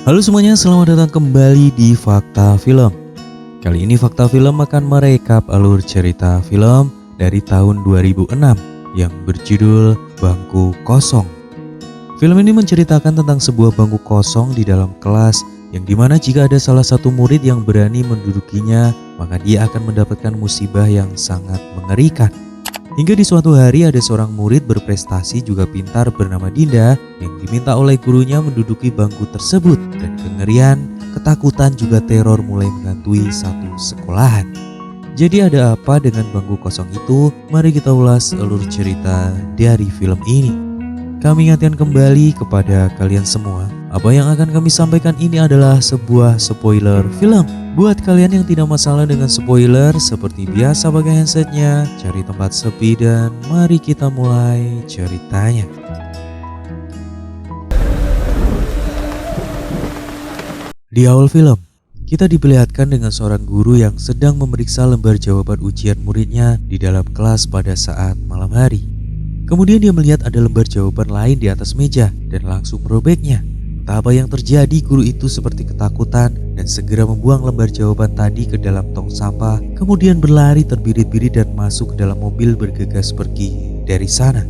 Halo semuanya, selamat datang kembali di Fakta Film. Kali ini Fakta Film akan merekap alur cerita film dari tahun 2006 yang berjudul Bangku Kosong. Film ini menceritakan tentang sebuah bangku kosong di dalam kelas yang dimana jika ada salah satu murid yang berani mendudukinya, maka dia akan mendapatkan musibah yang sangat mengerikan. Hingga di suatu hari ada seorang murid berprestasi juga pintar bernama Dinda yang diminta oleh gurunya menduduki bangku tersebut, dan kengerian, ketakutan juga teror mulai menghantui satu sekolahan. Jadi ada apa dengan bangku kosong itu? Mari kita ulas alur cerita dari film ini. Kami ingatkan kembali kepada kalian semua, apa yang akan kami sampaikan ini adalah sebuah spoiler film. Buat kalian yang tidak masalah dengan spoiler, seperti biasa pakai handsetnya, cari tempat sepi dan mari kita mulai ceritanya. Di awal film, kita diperlihatkan dengan seorang guru yang sedang memeriksa lembar jawaban ujian muridnya di dalam kelas pada saat malam hari. Kemudian dia melihat ada lembar jawaban lain di atas meja dan langsung merobeknya. Entah apa yang terjadi, guru itu seperti ketakutan dan segera membuang lembar jawaban tadi ke dalam tong sampah, kemudian berlari terbirit-birit dan masuk ke dalam mobil bergegas pergi dari sana.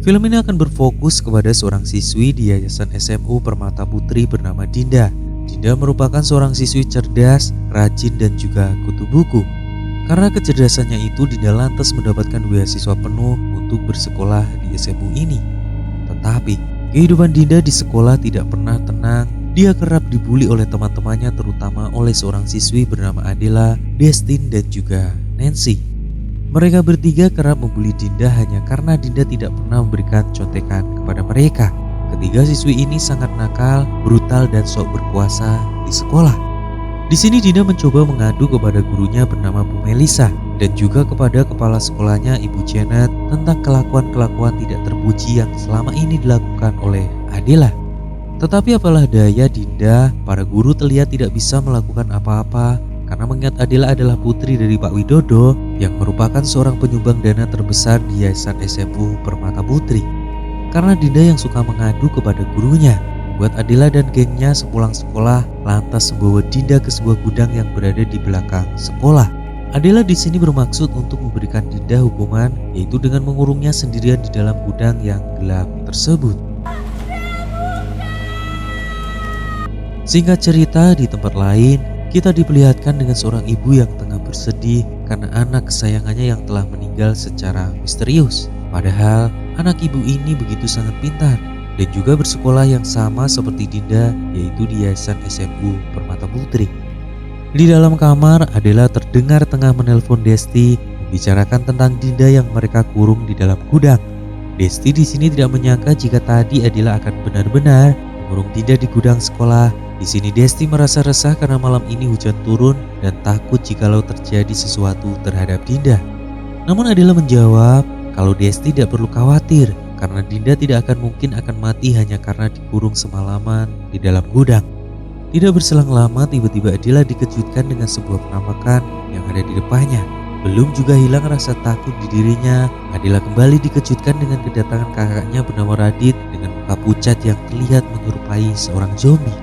Film ini akan berfokus kepada seorang siswi di Yayasan SMU Permata Putri bernama Dinda. Dinda merupakan seorang siswi cerdas, rajin dan juga kutu buku. Karena kecerdasannya itu, Dinda lantas mendapatkan beasiswa penuh untuk bersekolah di SMU ini. Tetapi kehidupan Dinda di sekolah tidak pernah tenang. Dia kerap dibully oleh teman-temannya, terutama oleh seorang siswi bernama Adela, Destin dan juga Nancy. Mereka bertiga kerap membuli Dinda hanya karena Dinda tidak pernah memberikan contekan kepada mereka. Ketiga siswi ini sangat nakal, brutal dan sok berkuasa di sekolah. Di sini Dinda mencoba mengadu kepada gurunya bernama Bu Melisa dan juga kepada kepala sekolahnya Ibu Janet tentang kelakuan-kelakuan tidak terpuji yang selama ini dilakukan oleh Adela. Tetapi apalah daya Dinda, para guru terlihat tidak bisa melakukan apa-apa karena mengingat Adela adalah putri dari Pak Widodo yang merupakan seorang penyumbang dana terbesar di Yayasan SMU Permata Putri. Karena Dinda yang suka mengadu kepada gurunya, buat Adela dan gengnya sepulang sekolah lantas membawa Dinda ke sebuah gudang yang berada di belakang sekolah. Adela di sini bermaksud untuk memberikan Dinda hukuman, yaitu dengan mengurungnya sendirian di dalam gudang yang gelap tersebut. Singkat cerita, di tempat lain kita diperlihatkan dengan seorang ibu yang tengah bersedih karena anak kesayangannya yang telah meninggal secara misterius. Padahal anak ibu ini begitu sangat pintar dan juga bersekolah yang sama seperti Dinda, yaitu di Yayasan SMU Permata Putri. Di dalam kamar, Adela terdengar tengah menelpon Desti membicarakan tentang Dinda yang mereka kurung di dalam gudang. Desti di sini tidak menyangka jika tadi Adela akan benar-benar mengurung Dinda di gudang sekolah. Di sini Desti merasa resah karena malam ini hujan turun dan takut jikalau terjadi sesuatu terhadap Dinda. Namun Adela menjawab kalau Desti tidak perlu khawatir, karena Dinda tidak akan mungkin akan mati hanya karena dikurung semalaman di dalam gudang. Tidak berselang lama, tiba-tiba Adela dikejutkan dengan sebuah penampakan yang ada di depannya. Belum juga hilang rasa takut di dirinya, Adela kembali dikejutkan dengan kedatangan kakaknya bernama Radit dengan muka pucat yang terlihat menyerupai seorang zombie.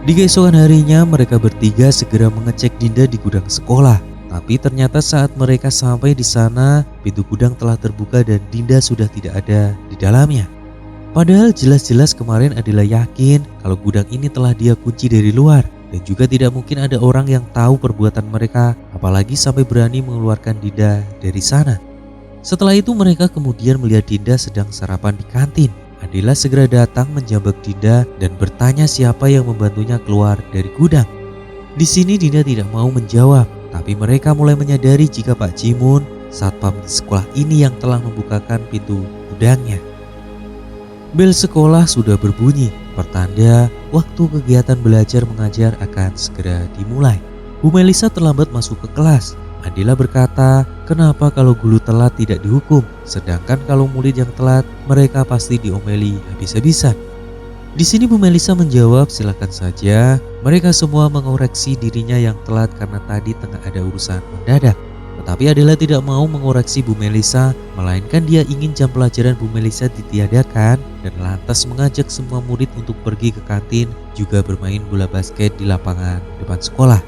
Di keesokan harinya, mereka bertiga segera mengecek Dinda di gudang sekolah. Tapi ternyata saat mereka sampai di sana, pintu gudang telah terbuka dan Dinda sudah tidak ada di dalamnya. Padahal jelas-jelas kemarin Adela yakin kalau gudang ini telah dia kunci dari luar dan juga tidak mungkin ada orang yang tahu perbuatan mereka, apalagi sampai berani mengeluarkan Dinda dari sana. Setelah itu mereka kemudian melihat Dinda sedang sarapan di kantin. Adela segera datang menjambak Dinda dan bertanya siapa yang membantunya keluar dari gudang. Di sini Dinda tidak mau menjawab. Tapi mereka mulai menyadari jika Pak Jimun, satpam di sekolah ini yang telah membukakan pintu gudangnya. Bel sekolah sudah berbunyi, pertanda waktu kegiatan belajar mengajar akan segera dimulai. Bu Melisa terlambat masuk ke kelas. Adela berkata, kenapa kalau guru telat tidak dihukum, sedangkan kalau murid yang telat mereka pasti diomeli habis-habisan. Di sini Bu Melisa menjawab, silakan saja. Mereka semua mengoreksi dirinya yang telat karena tadi tengah ada urusan mendadak. Tetapi Adela tidak mau mengoreksi Bu Melisa, melainkan dia ingin jam pelajaran Bu Melisa ditiadakan dan lantas mengajak semua murid untuk pergi ke kantin juga bermain bola basket di lapangan depan sekolah.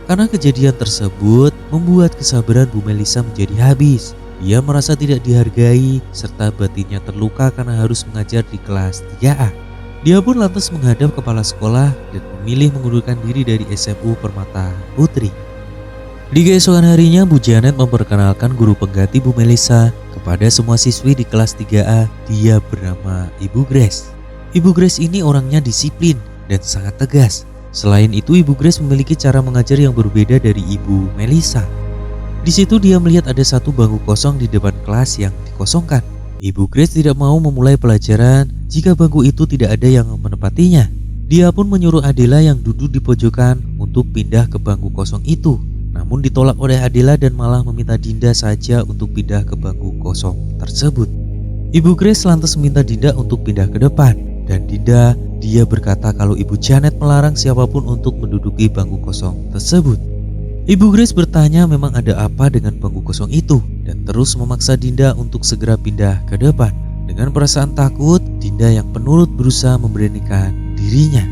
Karena kejadian tersebut membuat kesabaran Bu Melisa menjadi habis. Dia merasa tidak dihargai serta batinnya terluka karena harus mengajar di kelas 3A. Dia pun lantas menghadap kepala sekolah dan memilih mengundurkan diri dari SMU Permata Putri. Di keesokan harinya, Bu Janet memperkenalkan guru pengganti Bu Melisa kepada semua siswi di kelas 3A. Dia bernama Ibu Grace. Ibu Grace ini orangnya disiplin dan sangat tegas. Selain itu, Ibu Grace memiliki cara mengajar yang berbeda dari Ibu Melisa. Di situ dia melihat ada satu bangku kosong di depan kelas yang dikosongkan. Ibu Grace tidak mau memulai pelajaran jika bangku itu tidak ada yang menempatinya. Dia pun menyuruh Adela yang duduk di pojokan untuk pindah ke bangku kosong itu. Namun ditolak oleh Adela dan malah meminta Dinda saja untuk pindah ke bangku kosong tersebut. Ibu Grace lantas meminta Dinda untuk pindah ke depan. Dan Dinda, dia berkata kalau Ibu Janet melarang siapapun untuk menduduki bangku kosong tersebut. Ibu Grace bertanya memang ada apa dengan bangku kosong itu dan terus memaksa Dinda untuk segera pindah ke depan. Dengan perasaan takut, Dinda yang penurut berusaha memberanikan dirinya.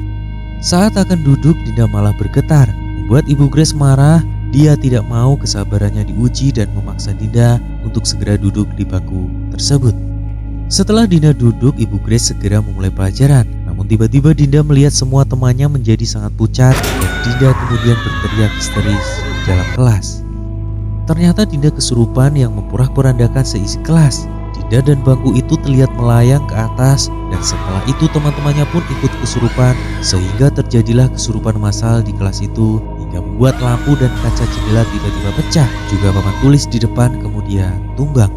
Saat akan duduk, Dinda malah bergetar, membuat Ibu Grace marah. Dia tidak mau kesabarannya diuji dan memaksa Dinda untuk segera duduk di bangku tersebut. Setelah Dinda duduk, Ibu Grace segera memulai pelajaran. Namun tiba-tiba Dinda melihat semua temannya menjadi sangat pucat dan Dinda kemudian berteriak histeris di dalam kelas. Ternyata Dinda kesurupan yang memporak-porandakan seisi kelas. Dinda dan bangku itu terlihat melayang ke atas dan setelah itu teman-temannya pun ikut kesurupan sehingga terjadilah kesurupan massal di kelas itu hingga membuat lampu dan kaca jendela tiba-tiba pecah. Juga papan tulis di depan kemudian tumbang.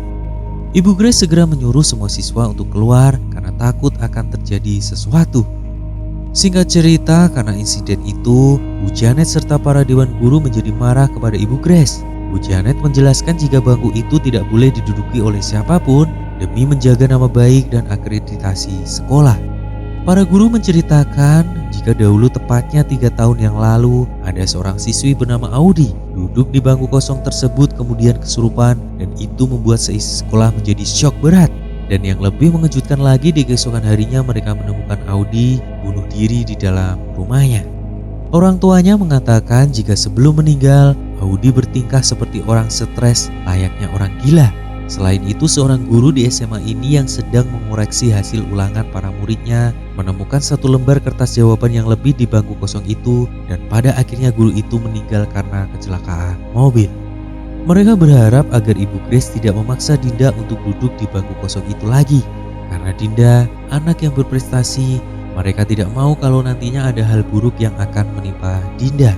Ibu Grace segera menyuruh semua siswa untuk keluar karena takut akan terjadi sesuatu. Singkat cerita, karena insiden itu, Bu Janet serta para dewan guru menjadi marah kepada Ibu Grace. Bu Janet menjelaskan jika bangku itu tidak boleh diduduki oleh siapapun demi menjaga nama baik dan akreditasi sekolah. Para guru menceritakan jika dahulu tepatnya 3 tahun yang lalu ada seorang siswi bernama Audi duduk di bangku kosong tersebut kemudian kesurupan dan itu membuat seisi sekolah menjadi syok berat. Dan yang lebih mengejutkan lagi, di keesokan harinya mereka menemukan Audi bunuh diri di dalam rumahnya. Orang tuanya mengatakan jika sebelum meninggal Audi bertingkah seperti orang stres layaknya orang gila. Selain itu, seorang guru di SMA ini yang sedang mengoreksi hasil ulangan para muridnya menemukan satu lembar kertas jawaban yang lebih di bangku kosong itu dan pada akhirnya guru itu meninggal karena kecelakaan mobil. Mereka berharap agar Ibu Grace tidak memaksa Dinda untuk duduk di bangku kosong itu lagi. Karena Dinda, anak yang berprestasi, mereka tidak mau kalau nantinya ada hal buruk yang akan menimpa Dinda.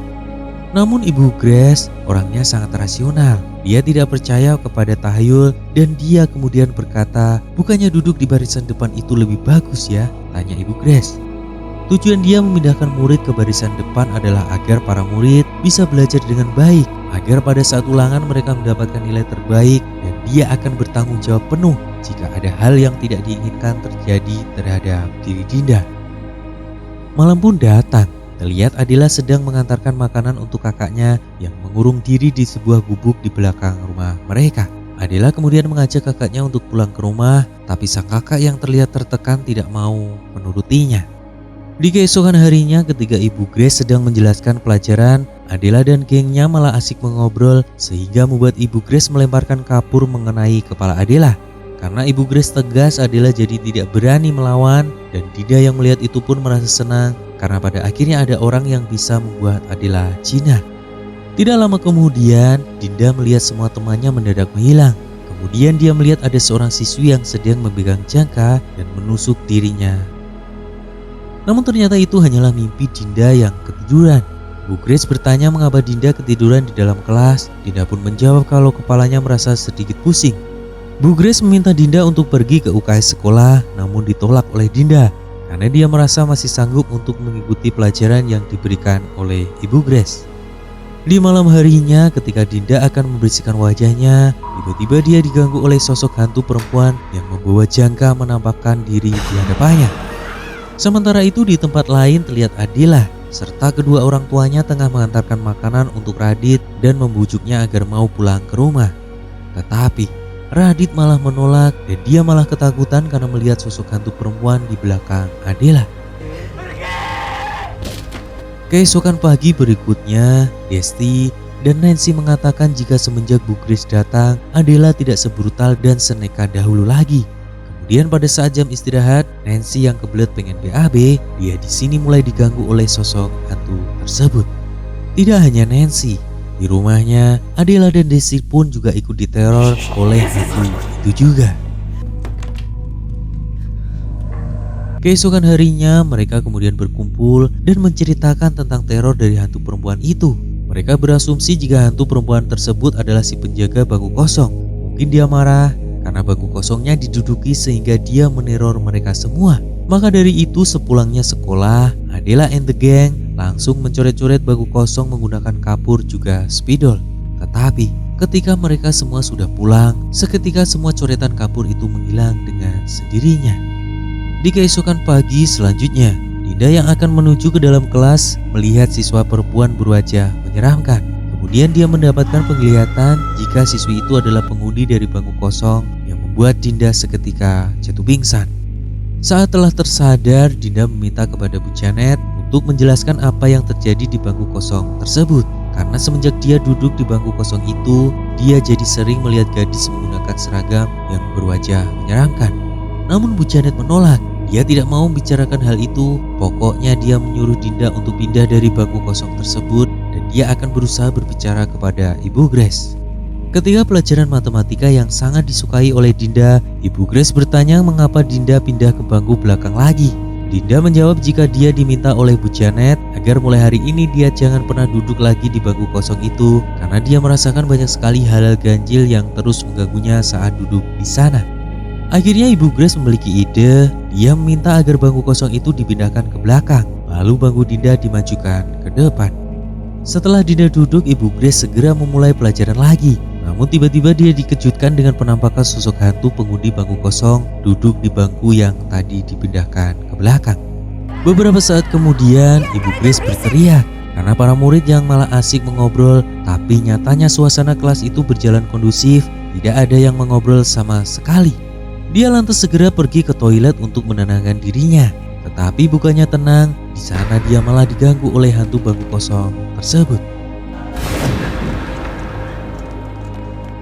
Namun Ibu Grace orangnya sangat rasional. Dia tidak percaya kepada tahayul dan dia kemudian berkata, bukannya duduk di barisan depan itu lebih bagus ya? Tanya Ibu Grace. Tujuan dia memindahkan murid ke barisan depan adalah agar para murid bisa belajar dengan baik, agar pada saat ulangan mereka mendapatkan nilai terbaik dan dia akan bertanggung jawab penuh jika ada hal yang tidak diinginkan terjadi terhadap diri Dinda. Malam pun datang. Terlihat Adela sedang mengantarkan makanan untuk kakaknya yang mengurung diri di sebuah gubuk di belakang rumah mereka. Adela kemudian mengajak kakaknya untuk pulang ke rumah, tapi sang kakak yang terlihat tertekan tidak mau menurutinya. Di keesokan harinya ketika Ibu Grace sedang menjelaskan pelajaran, Adela dan gengnya malah asik mengobrol sehingga membuat Ibu Grace melemparkan kapur mengenai kepala Adela. Karena Ibu Grace tegas, Adela jadi tidak berani melawan dan Dinda yang melihat itu pun merasa senang karena pada akhirnya ada orang yang bisa membuat Adela jinak. Tidak lama kemudian, Dinda melihat semua temannya mendadak menghilang. Kemudian dia melihat ada seorang siswi yang sedang memegang jangka dan menusuk dirinya. Namun ternyata itu hanyalah mimpi Dinda yang ketiduran. Bu Grace bertanya mengapa Dinda ketiduran di dalam kelas. Dinda pun menjawab kalau kepalanya merasa sedikit pusing. Bu Grace meminta Dinda untuk pergi ke UKS sekolah, namun ditolak oleh Dinda karena dia merasa masih sanggup untuk mengikuti pelajaran yang diberikan oleh Ibu Grace. Di malam harinya ketika Dinda akan membersihkan wajahnya, tiba-tiba dia diganggu oleh sosok hantu perempuan yang membawa jangka menampakkan diri di hadapannya. Sementara itu di tempat lain terlihat Adela serta kedua orang tuanya tengah mengantarkan makanan untuk Radit dan membujuknya agar mau pulang ke rumah. Tetapi Radit malah menolak dan dia malah ketakutan karena melihat sosok hantu perempuan di belakang Adela. Keesokan pagi berikutnya, Desti dan Nancy mengatakan jika semenjak Bu Grace datang, Adela tidak sebrutal dan seneka dahulu lagi. Kemudian pada saat jam istirahat, Nancy yang kebelet pengen BAB, dia di sini mulai diganggu oleh sosok hantu tersebut. Tidak hanya Nancy, di rumahnya Adela dan Desi pun juga ikut diteror oleh hantu itu juga. Keesokan harinya mereka kemudian berkumpul dan menceritakan tentang teror dari hantu perempuan itu. Mereka berasumsi jika hantu perempuan tersebut adalah si penjaga bangku kosong. Mungkin dia marah karena bangku kosongnya diduduki sehingga dia meneror mereka semua. Maka dari itu sepulangnya sekolah, Adela and the gang langsung mencoret-coret bangku kosong menggunakan kapur juga spidol. Tetapi ketika mereka semua sudah pulang, seketika semua coretan kapur itu menghilang dengan sendirinya. Di keesokan pagi selanjutnya, Dinda yang akan menuju ke dalam kelas melihat siswa perempuan berwajah menyeramkan. Kemudian dia mendapatkan penglihatan jika siswi itu adalah penghuni dari bangku kosong yang membuat Dinda seketika jatuh pingsan. Saat telah tersadar, Dinda meminta kepada Bu Janet untuk menjelaskan apa yang terjadi di bangku kosong tersebut. Karena semenjak dia duduk di bangku kosong itu, dia jadi sering melihat gadis menggunakan seragam yang berwajah menyeramkan. Namun Bu Janet menolak. Dia tidak mau membicarakan hal itu. Pokoknya dia menyuruh Dinda untuk pindah dari bangku kosong tersebut dan dia akan berusaha berbicara kepada Ibu Grace. Ketika pelajaran matematika yang sangat disukai oleh Dinda, Ibu Grace bertanya mengapa Dinda pindah ke bangku belakang lagi. Dinda menjawab jika dia diminta oleh Bu Janet agar mulai hari ini dia jangan pernah duduk lagi di bangku kosong itu karena dia merasakan banyak sekali hal-hal ganjil yang terus mengganggunya saat duduk di sana. Akhirnya Ibu Grace memiliki ide. Dia meminta agar bangku kosong itu dipindahkan ke belakang, lalu bangku Dinda dimajukan ke depan. Setelah Dinda duduk, Ibu Grace segera memulai pelajaran lagi. Namun tiba-tiba dia dikejutkan dengan penampakan sosok hantu penghuni bangku kosong duduk di bangku yang tadi dipindahkan ke belakang. Beberapa saat kemudian Ibu Grace berteriak karena para murid yang malah asik mengobrol, tapi nyatanya suasana kelas itu berjalan kondusif, tidak ada yang mengobrol sama sekali. Dia lantas segera pergi ke toilet untuk menenangkan dirinya. Tetapi bukannya tenang, di sana dia malah diganggu oleh hantu bangku kosong tersebut.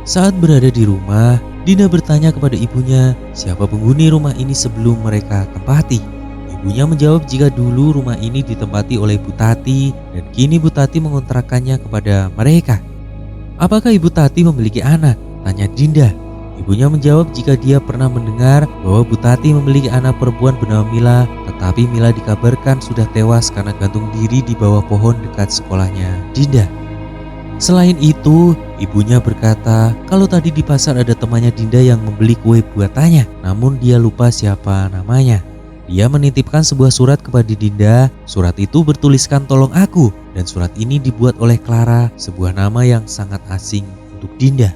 Saat berada di rumah, Dinda bertanya kepada ibunya siapa penghuni rumah ini sebelum mereka tempati. Ibunya menjawab jika dulu rumah ini ditempati oleh Bu Tati dan kini Bu Tati mengontrakkannya kepada mereka. Apakah Ibu Tati memiliki anak? Tanya Dinda. Ibunya menjawab jika dia pernah mendengar bahwa Bu Tati memiliki anak perempuan bernama Mila, tetapi Mila dikabarkan sudah tewas karena gantung diri di bawah pohon dekat sekolahnya Dinda. Selain itu, ibunya berkata kalau tadi di pasar ada temannya Dinda yang membeli kue buatannya, namun dia lupa siapa namanya. Dia menitipkan sebuah surat kepada Dinda. Surat itu bertuliskan tolong aku, dan surat ini dibuat oleh Clara, sebuah nama yang sangat asing untuk Dinda.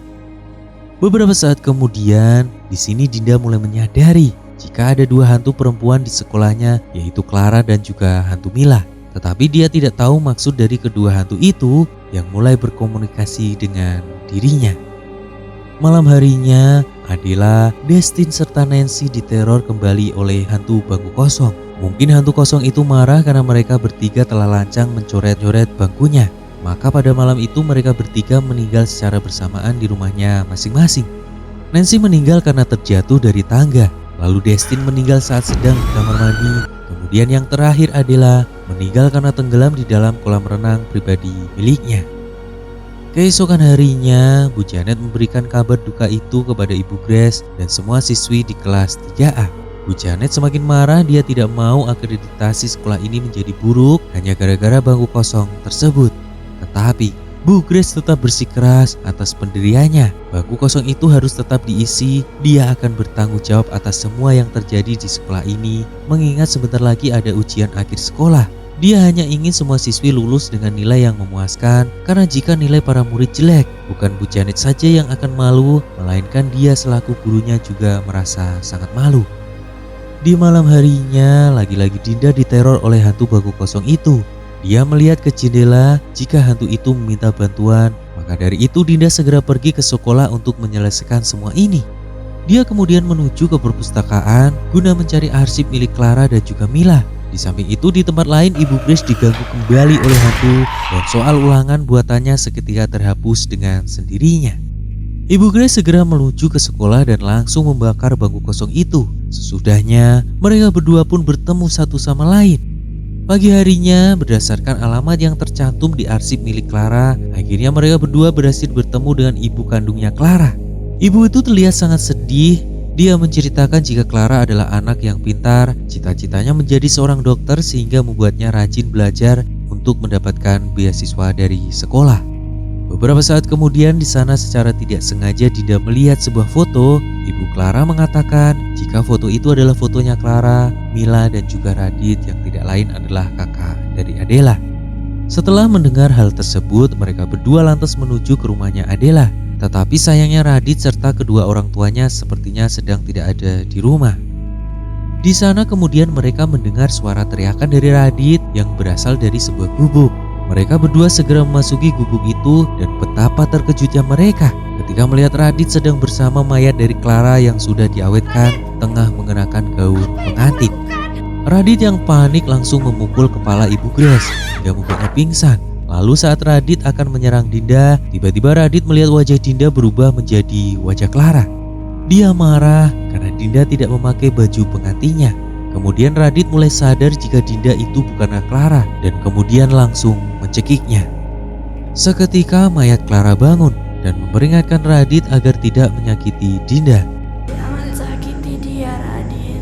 Beberapa saat kemudian, di sini Dinda mulai menyadari jika ada dua hantu perempuan di sekolahnya, yaitu Clara dan juga hantu Mila. Tetapi dia tidak tahu maksud dari kedua hantu itu yang mulai berkomunikasi dengan dirinya. Malam harinya, Adela, Destin serta Nancy diteror kembali oleh hantu bangku kosong. Mungkin hantu kosong itu marah karena mereka bertiga telah lancang mencoret-coret bangkunya. Maka pada malam itu mereka bertiga meninggal secara bersamaan di rumahnya masing-masing. Nancy meninggal karena terjatuh dari tangga. Lalu Destin meninggal saat sedang di kamar mandi. Kemudian yang terakhir Adela meninggal karena tenggelam di dalam kolam renang pribadi miliknya. Keesokan harinya, Bu Janet memberikan kabar duka itu kepada Ibu Grace dan semua siswi di kelas 3A. Bu Janet semakin marah, dia tidak mau akreditasi sekolah ini menjadi buruk hanya gara-gara bangku kosong tersebut. Tetapi Bu Grace tetap bersikeras atas pendiriannya. Bangku kosong itu harus tetap diisi. Dia akan bertanggung jawab atas semua yang terjadi di sekolah ini, mengingat sebentar lagi ada ujian akhir sekolah. Dia hanya ingin semua siswi lulus dengan nilai yang memuaskan, karena jika nilai para murid jelek, bukan Bu Janet saja yang akan malu, melainkan dia selaku gurunya juga merasa sangat malu. Di malam harinya, lagi-lagi Dinda diteror oleh hantu bangku kosong itu. Dia melihat ke jendela, jika hantu itu meminta bantuan, maka Maka dari itu Dinda segera pergi ke sekolah untuk menyelesaikan semua ini. Dia kemudian menuju ke perpustakaan guna mencari arsip milik Clara dan juga Mila. Di samping itu di tempat lain Ibu Grace diganggu kembali oleh hantu dan soal ulangan buatannya seketika terhapus dengan sendirinya. Ibu Grace segera menuju ke sekolah dan langsung membakar bangku kosong itu. Sesudahnya mereka berdua pun bertemu satu sama lain. Pagi harinya berdasarkan alamat yang tercantum di arsip milik Clara, akhirnya mereka berdua berhasil bertemu dengan ibu kandungnya Clara. Ibu itu terlihat sangat sedih. Dia menceritakan jika Clara adalah anak yang pintar, cita-citanya menjadi seorang dokter sehingga membuatnya rajin belajar untuk mendapatkan beasiswa dari sekolah. Beberapa saat kemudian di sana secara tidak sengaja Dinda melihat sebuah foto. Ibu Clara mengatakan jika foto itu adalah fotonya Clara, Mila dan juga Radit yang tidak lain adalah kakak dari Adela. Setelah mendengar hal tersebut, mereka berdua lantas menuju ke rumahnya Adela. Tetapi sayangnya Radit serta kedua orang tuanya sepertinya sedang tidak ada di rumah. Di sana kemudian mereka mendengar suara teriakan dari Radit yang berasal dari sebuah gubuk. Mereka berdua segera memasuki gubuk itu dan betapa terkejutnya mereka ketika melihat Radit sedang bersama mayat dari Clara yang sudah diawetkan tengah mengenakan gaun pengantin. Radit yang panik langsung memukul kepala Ibu Grace hingga membuatnya pingsan. Lalu saat Radit akan menyerang Dinda, tiba-tiba Radit melihat wajah Dinda berubah menjadi wajah Clara. Dia marah karena Dinda tidak memakai baju pengantinnya. Kemudian Radit mulai sadar jika Dinda itu bukanlah Clara dan kemudian langsung mencekiknya. Seketika mayat Clara bangun dan memperingatkan Radit agar tidak menyakiti Dinda. Jangan sakiti dia, Radit.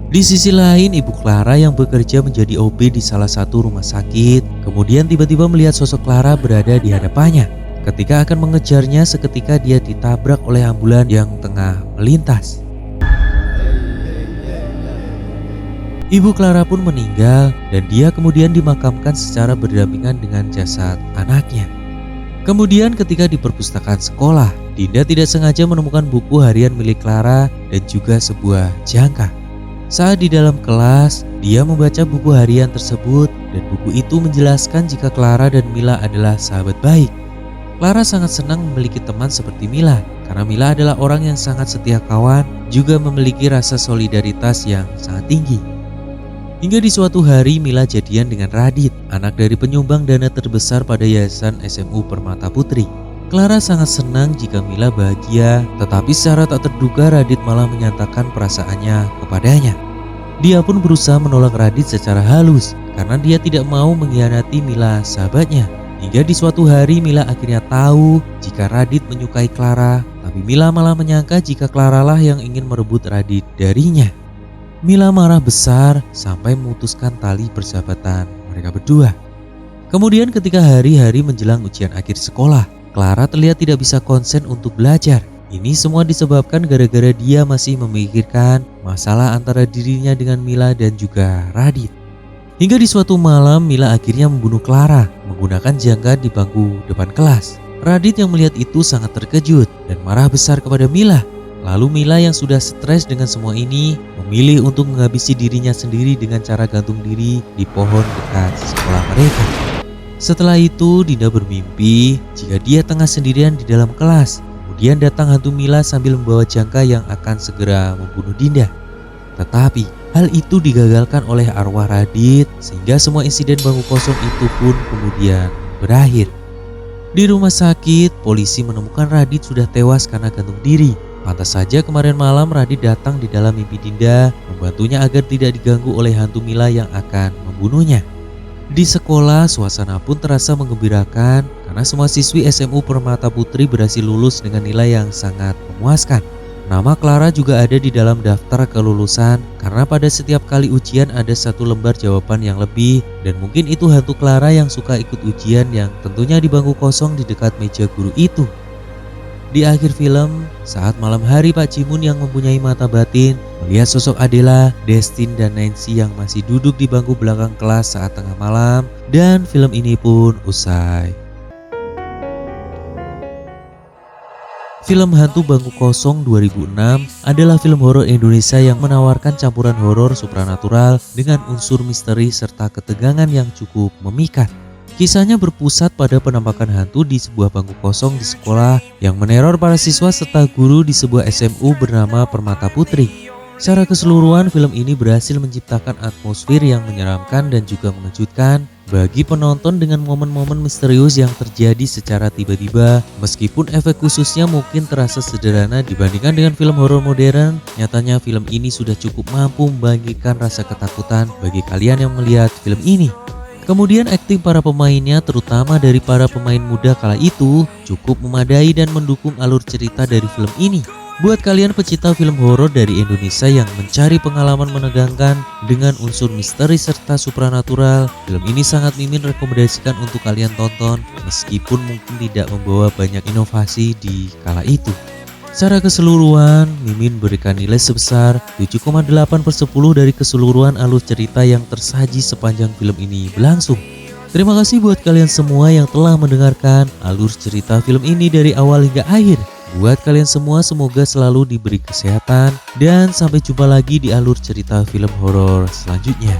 Di sisi lain, Ibu Clara yang bekerja menjadi OB di salah satu rumah sakit, kemudian tiba-tiba melihat sosok Clara berada di hadapannya. Ketika akan mengejarnya, seketika dia ditabrak oleh ambulan yang tengah melintas. Ibu Clara pun meninggal dan dia kemudian dimakamkan secara berdampingan dengan jasad anaknya. Kemudian ketika di perpustakaan sekolah, Dinda tidak sengaja menemukan buku harian milik Clara dan juga sebuah jangka. Saat di dalam kelas, dia membaca buku harian tersebut dan buku itu menjelaskan jika Clara dan Mila adalah sahabat baik. Clara sangat senang memiliki teman seperti Mila karena Mila adalah orang yang sangat setia kawan, juga memiliki rasa solidaritas yang sangat tinggi. Hingga di suatu hari Mila jadian dengan Radit, anak dari penyumbang dana terbesar pada Yayasan SMU Permata Putri. Clara sangat senang jika Mila bahagia, tetapi secara tak terduga Radit malah menyatakan perasaannya kepadanya. Dia pun berusaha menolak Radit secara halus karena dia tidak mau mengkhianati Mila sahabatnya. Hingga di suatu hari Mila akhirnya tahu jika Radit menyukai Clara, tapi Mila malah menyangka jika Clara lah yang ingin merebut Radit darinya. Mila marah besar sampai memutuskan tali persahabatan mereka berdua. Kemudian ketika hari-hari menjelang ujian akhir sekolah, Clara terlihat tidak bisa konsen untuk belajar. Ini semua disebabkan gara-gara dia masih memikirkan masalah antara dirinya dengan Mila dan juga Radit. Hingga di suatu malam Mila akhirnya membunuh Clara menggunakan jangka di bangku depan kelas. Radit yang melihat itu sangat terkejut dan marah besar kepada Mila. Lalu Mila yang sudah stres dengan semua ini memilih untuk menghabisi dirinya sendiri dengan cara gantung diri di pohon dekat sekolah mereka. Setelah itu Dinda bermimpi jika dia tengah sendirian di dalam kelas. Kemudian datang hantu Mila sambil membawa jangka yang akan segera membunuh Dinda. Tetapi hal itu digagalkan oleh arwah Radit sehingga semua insiden bangku kosong itu pun kemudian berakhir. Di rumah sakit, polisi menemukan Radit sudah tewas karena gantung diri. Pantas saja kemarin malam Radit datang di dalam mimpi Dinda membantunya agar tidak diganggu oleh hantu Mila yang akan membunuhnya. Di sekolah, suasana pun terasa menggembirakan karena semua siswi SMU Permata Putri berhasil lulus dengan nilai yang sangat memuaskan. Nama Clara juga ada di dalam daftar kelulusan karena pada setiap kali ujian ada satu lembar jawaban yang lebih, dan mungkin itu hantu Clara yang suka ikut ujian yang tentunya di bangku kosong di dekat meja guru itu. Di akhir film, saat malam hari Pak Jimun yang mempunyai mata batin melihat sosok Adela, Destin dan Nancy yang masih duduk di bangku belakang kelas saat tengah malam, dan film ini pun usai. Film Hantu Bangku Kosong 2006 adalah film horor Indonesia yang menawarkan campuran horor supranatural dengan unsur misteri serta ketegangan yang cukup memikat. Kisahnya berpusat pada penampakan hantu di sebuah bangku kosong di sekolah yang meneror para siswa serta guru di sebuah SMU bernama Permata Putri. Secara keseluruhan, film ini berhasil menciptakan atmosfer yang menyeramkan dan juga mengejutkan bagi penonton dengan momen-momen misterius yang terjadi secara tiba-tiba. Meskipun efek khususnya mungkin terasa sederhana dibandingkan dengan film horor modern, nyatanya film ini sudah cukup mampu membagikan rasa ketakutan bagi kalian yang melihat film ini. Kemudian akting para pemainnya, terutama dari para pemain muda kala itu, cukup memadai dan mendukung alur cerita dari film ini. Buat kalian pecinta film horor dari Indonesia yang mencari pengalaman menegangkan dengan unsur misteri serta supranatural, film ini sangat Mimin rekomendasikan untuk kalian tonton meskipun mungkin tidak membawa banyak inovasi di kala itu. Secara keseluruhan, Mimin berikan nilai sebesar 7,8/10 dari keseluruhan alur cerita yang tersaji sepanjang film ini berlangsung. Terima kasih buat kalian semua yang telah mendengarkan alur cerita film ini dari awal hingga akhir. Buat kalian semua semoga selalu diberi kesehatan dan sampai jumpa lagi di alur cerita film horor selanjutnya.